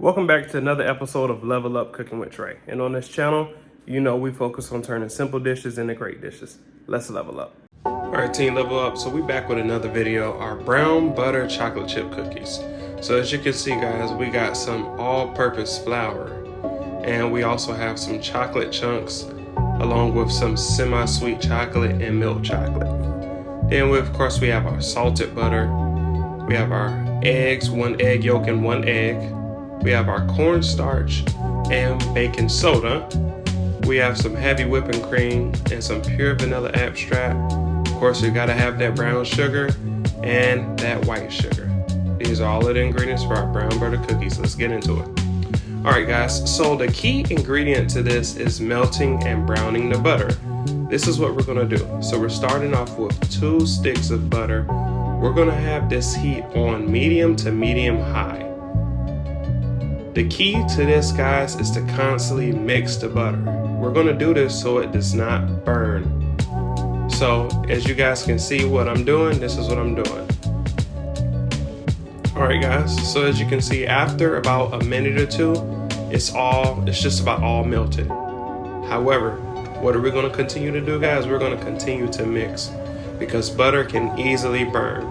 Welcome back to another episode of Level Up Cooking with Trey. And on this channel, you know we focus on turning simple dishes into great dishes. Let's level up. All right, team, level up. So we back with another video, our brown butter chocolate chip cookies. So as you can see, guys, we got some all-purpose flour, and we also have some chocolate chunks along with some semi-sweet chocolate and milk chocolate. Then of course we have our salted butter. We have our eggs, 1 egg yolk and 1 egg. We have our cornstarch and baking soda. We have some heavy whipping cream and some pure vanilla extract. Of course, you gotta have that brown sugar and that white sugar. These are all of the ingredients for our brown butter cookies. Let's get into it. All right, guys, so the key ingredient to this is melting and browning the butter. This is what we're gonna do. So we're starting off with 2 sticks of butter. We're gonna have this heat on medium to medium high. The key to this, guys, is to constantly mix the butter. We're gonna do this so it does not burn. So as you guys can see what I'm doing, this is what I'm doing. All right, guys, so as you can see, after about a minute or two, it's just about all melted. However, what are we gonna continue to do, guys? We're gonna continue to mix because butter can easily burn.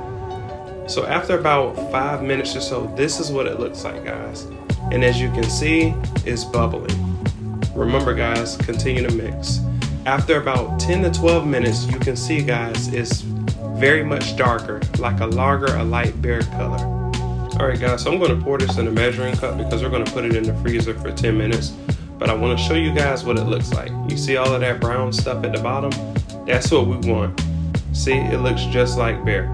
So after about 5 minutes or so, this is what it looks like, guys. And as you can see, it's bubbling. Remember, guys, continue to mix. After about 10 to 12 minutes, you can see, guys, it's very much darker, like a lager, a light beer color. All right, guys, so I'm gonna pour this in a measuring cup because we're gonna put it in the freezer for 10 minutes. But I wanna show you guys what it looks like. You see all of that brown stuff at the bottom? That's what we want. See, it looks just like beer.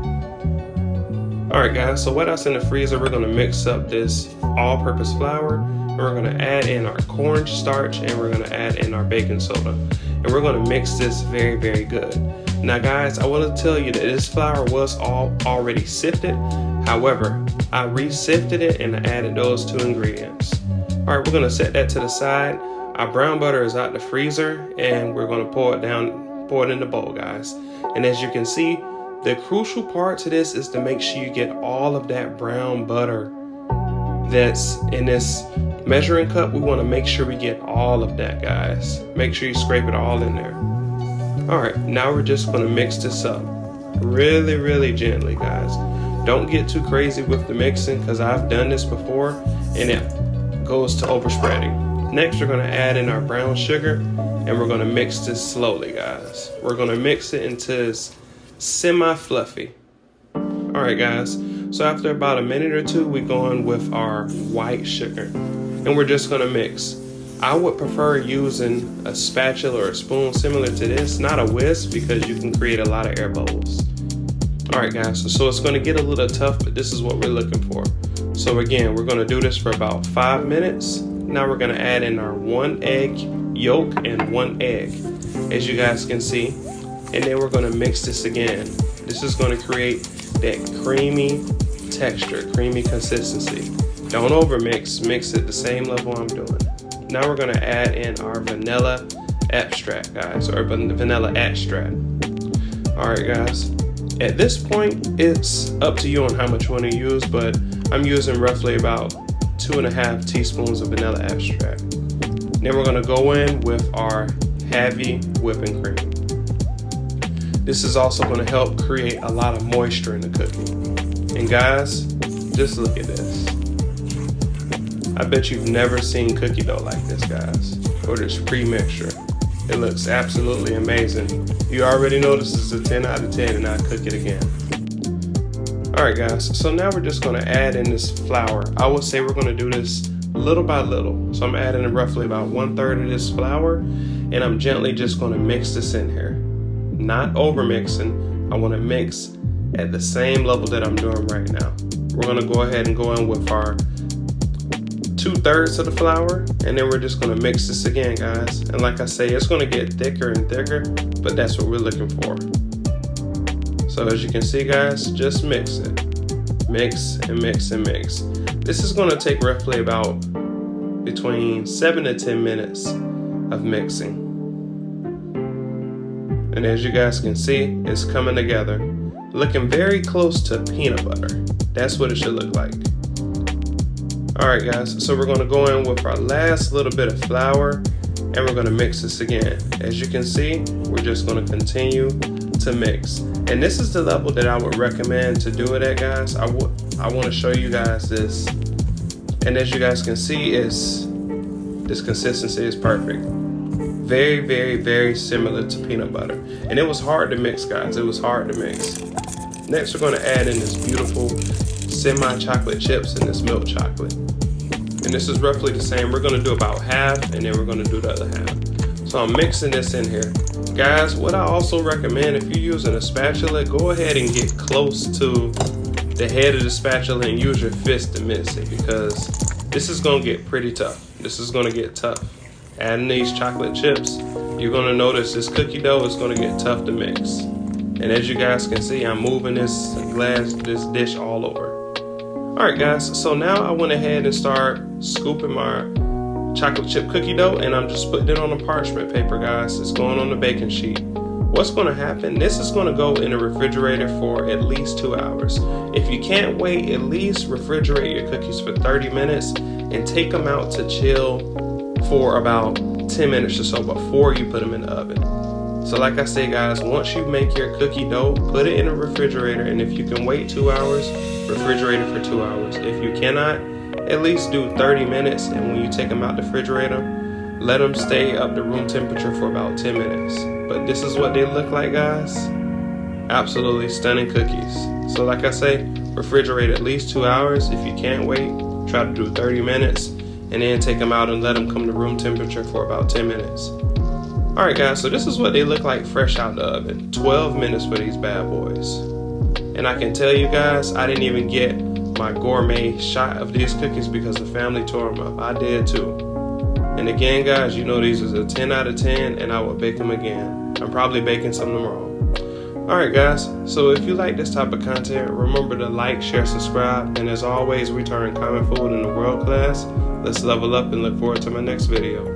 All right, guys, so while that's in the freezer, we're gonna mix up this all-purpose flour, and we're gonna add in our cornstarch, and we're gonna add in our baking soda. And we're gonna mix this very, very good. Now, guys, I wanna tell you that this flour was already sifted. However, I re-sifted it and I added those 2 ingredients. All right, we're gonna set that to the side. Our brown butter is out the freezer, and we're gonna pour it in the bowl, guys. And as you can see, the crucial part to this is to make sure you get all of that brown butter that's in this measuring cup. We want to make sure we get all of that, guys. Make sure you scrape it all in there. All right, now we're just going to mix this up really, really gently, guys. Don't get too crazy with the mixing because I've done this before and it goes to overspreading. Next, we're going to add in our brown sugar and we're going to mix this slowly, guys. We're going to mix it into this semi-fluffy. All right, guys, so after about a minute or 2, we go in with our white sugar and we're just gonna mix. I would prefer using a spatula or a spoon similar to this, not a whisk, because you can create a lot of air bubbles. All right, guys, so it's gonna get a little tough, but this is what we're looking for. So again, we're gonna do this for about 5 minutes. Now we're gonna add in our 1 egg yolk and 1 egg, as you guys can see. And then we're gonna mix this again. This is gonna create that creamy texture, creamy consistency. Don't overmix, mix it the same level I'm doing. Now we're gonna add in our vanilla extract, guys, or vanilla extract. All right, guys. At this point, it's up to you on how much you wanna use, but I'm using roughly about 2.5 teaspoons of vanilla extract. Then we're gonna go in with our heavy whipping cream. This is also going to help create a lot of moisture in the cookie. And guys, just look at this. I bet you've never seen cookie dough like this, guys, or this pre-mixture. It looks absolutely amazing. You already know this is a 10 out of 10 and I cook it again. All right, guys, so now we're just going to add in this flour. I would say we're going to do this little by little. So I'm adding roughly about 1/3 of this flour, and I'm gently just going to mix this in here. Not over mixing. I want to mix at the same level that I'm doing right now. We're going to go ahead and go in with our 2/3 of the flour, and then we're just going to mix this again, guys. And like I say, it's going to get thicker and thicker, but that's what we're looking for. So as you can see, guys, just mix it. Mix and mix and mix. This is going to take roughly about between 7 to 10 minutes of mixing. And as you guys can see, it's coming together, looking very close to peanut butter. That's what it should look like. Alright guys, so we're going to go in with our last little bit of flour and we're going to mix this again. As you can see, we're just going to continue to mix. And this is the level that I would recommend to do it at, guys. I want to show you guys this. And as you guys can see, this consistency is perfect. Very, very, very similar to peanut butter. And it was hard to mix, guys. It was hard to mix. Next, we're going to add in this beautiful semi-chocolate chips and this milk chocolate. And this is roughly the same. We're going to do about half and then we're going to do the other half. So I'm mixing this in here. Guys, what I also recommend, if you're using a spatula, go ahead and get close to the head of the spatula and use your fist to mix it, because this is going to get pretty tough. This is going to get tough. Adding these chocolate chips, you're going to notice this cookie dough is going to get tough to mix. And as you guys can see, I'm moving this dish all over. Alright guys, so now I went ahead and start scooping my chocolate chip cookie dough, and I'm just putting it on a parchment paper, guys. It's going on the baking sheet. What's going to happen, this is going to go in the refrigerator for at least 2 hours. If you can't wait, at least refrigerate your cookies for 30 minutes and take them out to chill for about 10 minutes or so before you put them in the oven. So like I say, guys, once you make your cookie dough, put it in a refrigerator, and if you can wait 2 hours, refrigerate it for 2 hours. If you cannot, at least do 30 minutes, and when you take them out the refrigerator, let them stay up to room temperature for about 10 minutes. But this is what they look like, guys. Absolutely stunning cookies. So like I say, refrigerate at least 2 hours. If you can't wait, try to do 30 minutes, and then take them out and let them come to room temperature for about 10 minutes. Alright guys, so this is what they look like fresh out the oven. 12 minutes for these bad boys. And I can tell you guys, I didn't even get my gourmet shot of these cookies because the family tore them up. I did too. And again, guys, you know these is a 10 out of 10, and I will bake them again. I'm probably baking some tomorrow. Alright guys, so if you like this type of content, remember to like, share, subscribe, and as always, we turn common food into world class. Let's level up and look forward to my next video.